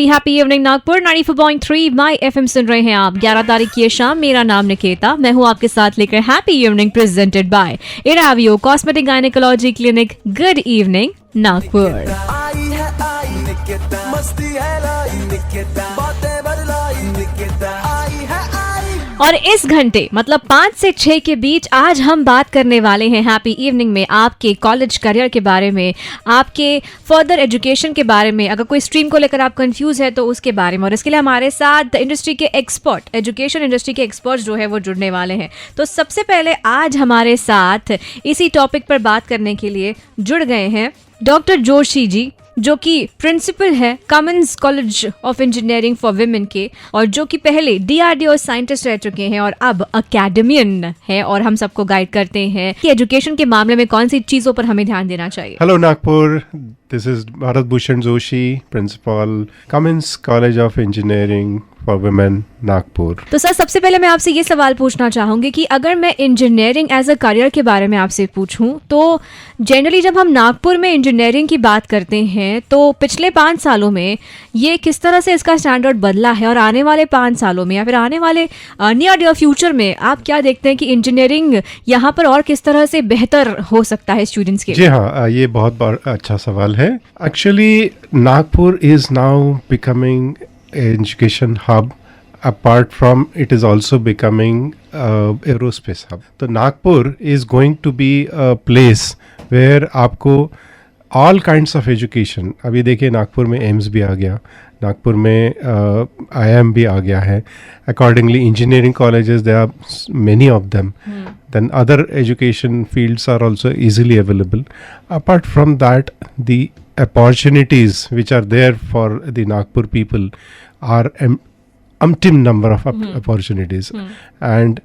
Happy evening Nagpur 94.3 my FM सुन रहे हैं आप। 11 तारीख की शाम, मेरा नाम निकेता, मैं हूं आपके साथ लेकर हैप्पी इवनिंग प्रेजेंटेड बाय इरावियो cosmetic gynaecology clinic. Good evening Nagpur. I है आई निकेता, मस्ती है लाई निकेता, बातें बदलाई निकेता, आई है आई। और इस घंटे मतलब 5 से 6 के बीच आज हम बात करने वाले हैं हैप्पी इवनिंग में आपके कॉलेज करियर के बारे में, आपके फर्दर एजुकेशन के बारे में। अगर कोई स्ट्रीम को लेकर आप कंफ्यूज है तो उसके बारे में। और इसके लिए हमारे साथ इंडस्ट्री के एक्सपर्ट, एजुकेशन इंडस्ट्री के एक्सपर्ट्स जो है वो जुड़ने वाले हैं। तो सबसे पहले आज हमारे साथ इसी टॉपिक पर बात करने के लिए जुड़ गए हैं डॉक्टर जोशी जी, जो कि प्रिंसिपल है commons college of engineering for women के, और जो कि पहले DRDO साइंटिस्ट रह चुके हैं और अब अकेडमियन है और हम सबको गाइड करते हैं कि एजुकेशन के मामले में कौन सी चीज़ों पर हमें ध्यान देना चाहिए। Hello Nagpur, this is Bharat Bhushan Joshi, Principal, Cummins College of Engineering for Women, Nagpur. तो सर, सबसे पहले मैं आपसे ये सवाल पूछना चाहूँगी कि अगर मैं इंजीनियरिंग एज अ करियर के बारे में आपसे पूछूं तो जनरली जब हम नागपुर में इंजीनियरिंग की बात करते हैं तो पिछले 5 सालों में ये किस तरह से इसका स्टैंडर्ड बदला है, और आने वाले 5 सालों में या फिर आने वाले नियर डियर फ्यूचर में आप क्या देखते हैं कि इंजीनियरिंग यहाँ पर और किस तरह से बेहतर हो सकता है स्टूडेंट्स के लिए? जी हाँ, ये बहुत अच्छा सवाल है। Actually Nagpur is now becoming education hub, apart from it is also becoming aerospace hub. तो Nagpur is going to be a place where आपको all kinds of education, अभी देखिए नागपुर में एम्स भी आ गया, नागपुर में IIM भी आ गया है। Accordingly, engineering colleges, there are many of them. Then other education fields are also easily available. Apart from that, the opportunities which are there for the Nagpur people are umpteen number of opportunities. And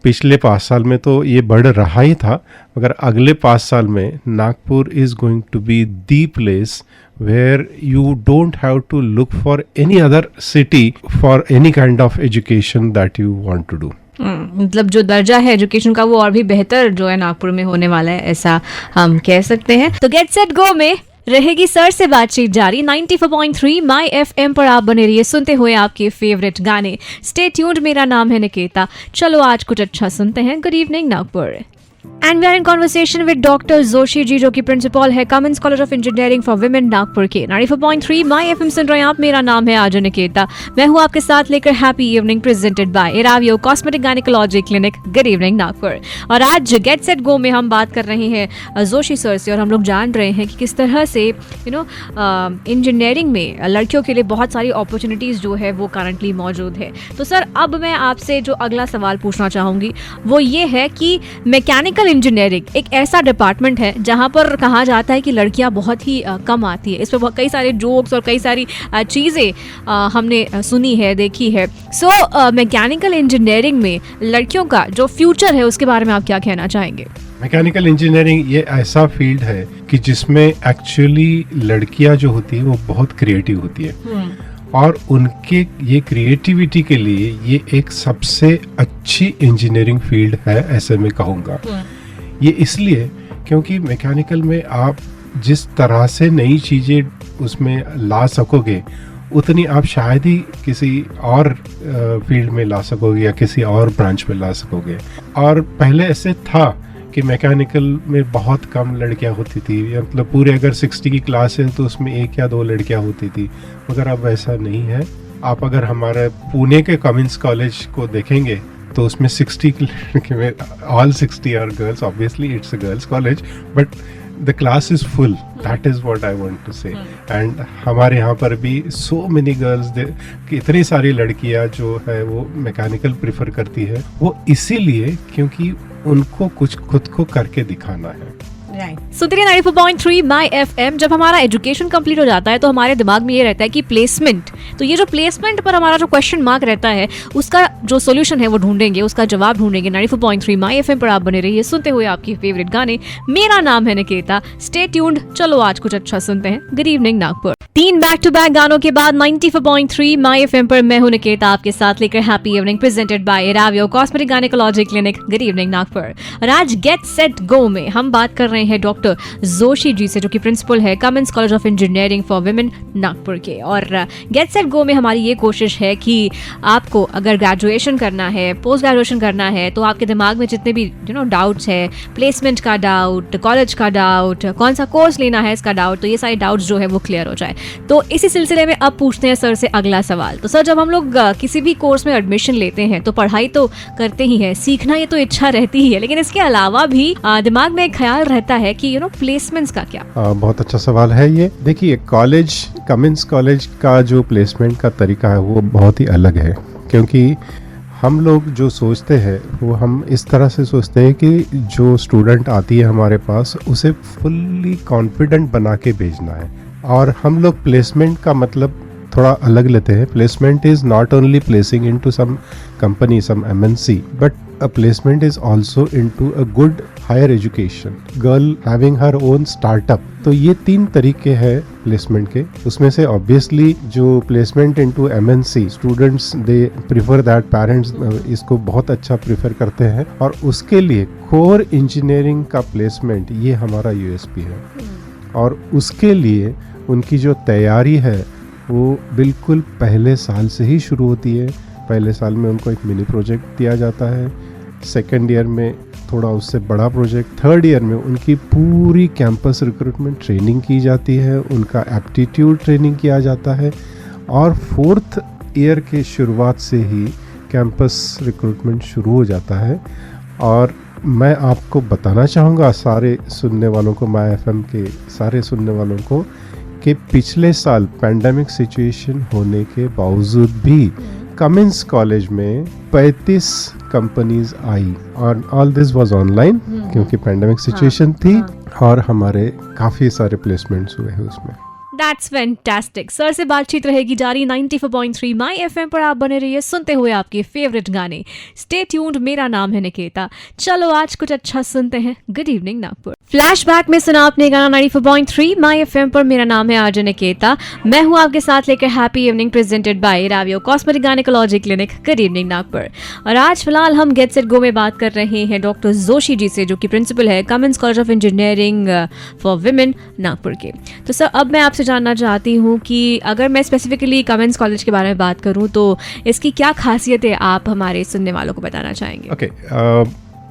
पिछले 5 साल में तो ये बढ़ रहा ही था, मगर अगले 5 साल में Nagpur is going to be the place where you don't have to look for any other city for any kind of education that you want to do. मतलब जो दर्जा है एजुकेशन का वो और भी बेहतर जो है नागपुर में होने वाला है, ऐसा हम कह सकते हैं। तो गेट सेट गो में रहेगी सर से बातचीत जारी। 94.3 माय एफएम पर आप बने रहिए सुनते हुए आपके फेवरेट गाने। स्टे ट्यून्ड, मेरा नाम है निकेता, चलो आज कुछ अच्छा सुनते हैं। Good evening Nagpur. And we are in conversation with doctor Joshi ji, जो कि प्रिंसिपल है commons college of engineering for women Nagpur के। 94.3 माय एफएम सुन रहे हैं आप, मेरा नाम है आज निकेता, मैं हूँ आपके साथ लेकर हैप्पी इवनिंग प्रेजेंटेड बाय इरावियो cosmetic gynaecology clinic. Good evening Nagpur. और आज गेट सेट गो में हम बात कर रहे हैं जोशी सर से, और हम लोग जान रहे हैं कि किस तरह से इंजीनियरिंग में लड़कियों के लिए बहुत सारी अपॉर्चुनिटीज़ जो है वो करंटली मौजूद है। तो सर, अब मैं आपसे जो अगला सवाल पूछना चाहूँगी वो ये है कि मैकेनिकल इंजीनियरिंग एक ऐसा डिपार्टमेंट है जहां पर कहा जाता है कि लड़कियां बहुत ही कम आती है। इस पर कई सारे जोक्स और कई सारी चीज़ें हमने सुनी है, देखी है। सो मैकेनिकल इंजीनियरिंग में लड़कियों का जो फ्यूचर है उसके बारे में आप क्या कहना चाहेंगे? मैकेनिकल इंजीनियरिंग ये ऐसा फील्ड है कि जिसमें एक्चुअली लड़कियां जो होती है वो बहुत क्रिएटिव होती है, और उनके ये क्रिएटिविटी के लिए ये एक सबसे अच्छी इंजीनियरिंग फील्ड है, ऐसे मैं कहूँगा। ये इसलिए क्योंकि मैकेनिकल में आप जिस तरह से नई चीज़ें उसमें ला सकोगे उतनी आप शायद ही किसी और फील्ड में ला सकोगे या किसी और ब्रांच में ला सकोगे। और पहले ऐसे था कि मैकेनिकल में बहुत कम लड़कियां होती थी, मतलब पूरे अगर 60 की क्लास है तो उसमें 1 या 2 लड़कियां होती थी, मगर अब वैसा नहीं है। आप अगर हमारे पुणे के कॉमन्स कॉलेज को देखेंगे तो उसमें 60 की लड़के में all 60 are girls. Obviously it's a girls college, but the class is full, that is what I want to say. And हमारे यहाँ पर भी सो मेनी गर्ल्स, इतनी सारी लड़कियाँ जो है वो मैकेनिकल प्रेफर करती है, वो इसीलिए क्योंकि उनको कुछ खुद को करके दिखाना है। सुनते रहिए 94.3 माय एफएम। जब हमारा एजुकेशन कंप्लीट हो जाता है तो हमारे दिमाग में ये रहता है कि प्लेसमेंट, तो ये जो प्लेसमेंट पर हमारा जो क्वेश्चन मार्क रहता है उसका जो सॉल्यूशन है वो ढूंढेंगे, उसका जवाब ढूंढेंगे। 94.3 माय एफएम पर आप बने रहिए सुनते हुए आपकी फेवरेट गाने। मेरा नाम है निकेता, स्टे ट्यून्ड, चलो आज कुछ अच्छा सुनते हैं। Good evening Nagpur. 3 back to back गानों के बाद 94.3 माय एफएम पर मैं हूं निकेता आपके साथ लेकर हैप्पी इवनिंग प्रेजेंटेड बाय रावियो cosmetic gynaecology clinic. Good evening Nagpur. और आज गेट सेट गो में हम बात कर रहे हैं डॉक्टर जोशी जी से, जो कि प्रिंसिपल है Cummins college of engineering for women Nagpur के। और गेट सेट गो में हमारी ये कोशिश है कि आपको अगर ग्रेजुएशन करना है, पोस्ट ग्रेजुएशन करना है, तो आपके दिमाग में जितने भी डाउट्स है, प्लेसमेंट का डाउट, कॉलेज का डाउट, कौन सा कोर्स लेना है इसका डाउट, तो ये सारे डाउट्स जो है वो क्लियर हो जाए। तो इसी सिलसिले में अब पूछते हैं सर से अगला सवाल। तो सर, जब हम लोग किसी भी कोर्स में एडमिशन लेते हैं तो पढ़ाई तो करते ही है, सीखना ये तो इच्छा रहती ही है, लेकिन इसके अलावा भी दिमाग में एक ख्याल रहता है कि प्लेसमेंट्स का क्या। बहुत अच्छा सवाल है ये। देखिए, कमिंस कॉलेज का जो प्लेसमेंट का तरीका है वो बहुत ही अलग है, क्योंकि हम लोग जो सोचते हैं वो हम इस तरह से सोचते हैं कि जो स्टूडेंट आती है हमारे पास उसे फुल्ली कॉन्फिडेंट बना के भेजना है, और हम लोग प्लेसमेंट का मतलब थोड़ा अलग लेते हैं। Placement is not only placing into some company, some MNC, but a placement is also into a good higher education, girl having her own startup। तो ये 3 तरीके हैं प्लेसमेंट के। उसमें से ऑब्वियसली जो placement into MNC, students they prefer that, parents इसको बहुत अच्छा प्रिफर करते हैं, और उसके लिए कोर इंजीनियरिंग का प्लेसमेंट ये हमारा यूएसपी है। और उसके लिए उनकी जो तैयारी है वो बिल्कुल पहले साल से ही शुरू होती है। पहले साल में उनको एक मिनी प्रोजेक्ट दिया जाता है, सेकेंड ईयर में थोड़ा उससे बड़ा प्रोजेक्ट, थर्ड ईयर में उनकी पूरी कैंपस रिक्रूटमेंट ट्रेनिंग की जाती है, उनका एप्टीट्यूड ट्रेनिंग किया जाता है, और फोर्थ ईयर के शुरुआत से ही कैंपस रिक्रूटमेंट शुरू हो जाता है। और मैं आपको बताना चाहूँगा सारे सुनने वालों को, माय एफएम के सारे सुनने वालों को, कि पिछले साल पैंडेमिक सिचुएशन होने के बावजूद भी कमिंस कॉलेज में 35 कंपनीज आई, और ऑल दिस वाज ऑनलाइन, क्योंकि पैंडेमिक सिचुएशन थी, और हमारे काफ़ी सारे प्लेसमेंट्स हुए हैं उसमें। That's fantastic। सर से बातचीत रहेगी जारी 94.3 माय एफएम पर। आप बने रहिए सुनते हुए आपके फेवरेट गाने। Stay tuned. मेरा नाम है निकेता। चलो आज कुछ अच्छा सुनते हैं। Good evening Nagpur. फ्लैशबैक में सुना आपने गाना 94.3 माय एफएम पर। मेरा नाम है आरजे निकेता। मैं हूं आपके साथ लेकर हैप्पी इवनिंग प्रेजेंटेड बाय रावियो cosmetic gynaecology clinic. Good evening Nagpur. और आज फिलहाल हम गेट सेट गो में बात कर रहे हैं डॉक्टर जोशी जी से, जो कि प्रिंसिपल है Cummins college of engineering for women Nagpur के। तो सर, अब मैं आपसे जानना चाहती हूँ कि अगर मैं स्पेसिफिकली कमिंस कॉलेज के बारे में बात करूँ तो इसकी क्या खासियत है, आप हमारे सुनने वालों को बताना चाहेंगे। ओके,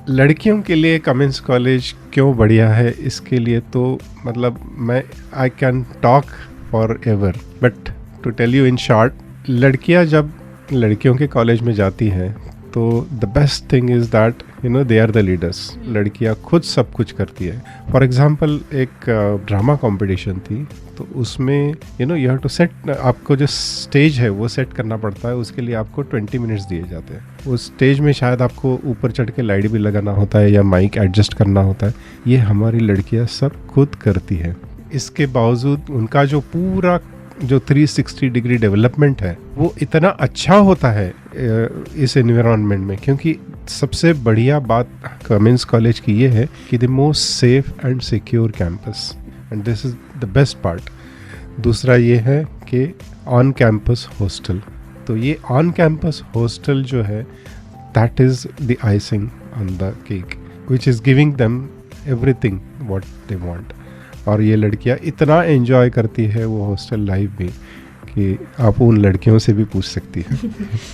लड़कियों के लिए कमिंस कॉलेज क्यों बढ़िया है, इसके लिए तो मतलब मैं I can talk forever, but to tell you in short, लड़कियां जब लड़कियों के कॉलेज में जाती हैं तो the best thing is that they are the leaders. लड़कियां खुद सब कुछ करती है। फॉर एग्जांपल, एक ड्रामा कंपटीशन थी, तो उसमें यू हैव टू सेट, आपको जो स्टेज है वो सेट करना पड़ता है, उसके लिए आपको 20 मिनट्स दिए जाते हैं। उस स्टेज में शायद आपको ऊपर चढ़ के लाइट भी लगाना होता है या माइक एडजस्ट करना होता है। ये हमारी लड़कियां सब खुद करती है। इसके बावजूद उनका जो पूरा जो 360 डिग्री डेवलपमेंट है वो इतना अच्छा होता है इस एनवायरनमेंट में, क्योंकि सबसे बढ़िया बात कमिंस कॉलेज की ये है कि the most safe and secure campus, and this is the best part. दूसरा ये है कि ऑन कैंपस हॉस्टल। तो ये ऑन कैंपस हॉस्टल जो है, that is the icing on the cake, which is giving them everything what they want. और ये लड़कियां इतना एंजॉय करती है वो हॉस्टल लाइफ भी कि आप उन लड़कियों से भी पूछ सकती हैं।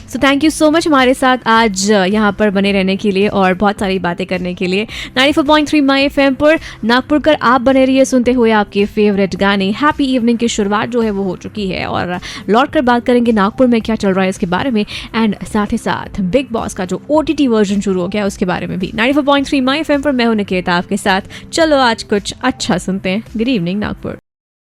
So thank you so much हमारे साथ आज यहाँ पर बने रहने के लिए और बहुत सारी बातें करने के लिए। 94.3 माय एफएम पर नागपुर कर आप बने रहिए सुनते हुए आपके फेवरेट गाने। हैप्पी इवनिंग की शुरुआत जो है वो हो चुकी है, और लौट कर बात करेंगे नागपुर में क्या चल रहा है इसके बारे में, एंड साथ ही साथ बिग बॉस का जो OTT वर्जन शुरू हो गया उसके बारे में भी। 94.3 माय एफएम पर मैं हूं निकेता आपके साथ। चलो आज कुछ अच्छा सुनते हैं। Good evening Nagpur.